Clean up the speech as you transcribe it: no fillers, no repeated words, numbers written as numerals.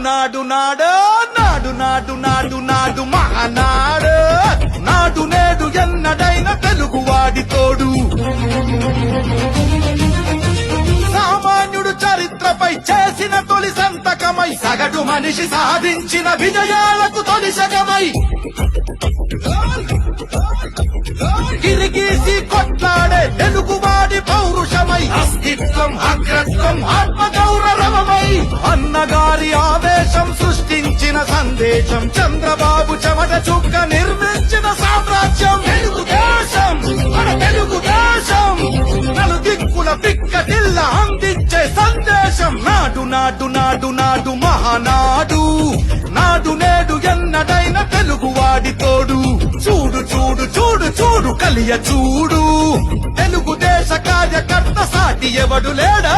నాడు నాడు నాడు నాడు నాడు నాడు మహానాడు నాడు నేడు ఎన్నడైన తెలుగువాడి తోడు సామాన్యుడు చరిత్రపై చేసిన తొలి సంతకమై సగటు మనిషి సాధించిన విజయాలకు తొలి శకమై గిరిగీసి కొట్లాడే తెలుగువాడి పౌరుషమై అస్తిత్వం అగ్రత్వం ఆత్మగౌరవమై అన్నగారి ఆవేశం సృష్టించిన సందేశం చంద్రబాబు చెమట చుక్క నిర్మించిన సామ్రాజ్యం తెలుగుదేశం మన తెలుగుదేశం నలుదిక్కుల పిక్కటిల్ల అందించే సందేశం నాడు నాడు నాడు నాడు మహానాడు నాడు నేడు ఎన్నడైన తెలుగువాడి తోడు చూడు చూడు చూడు చూడు కలియ చూడు తెలుగుదేశ కార్యకర్త సాటి ఎవడు లేడా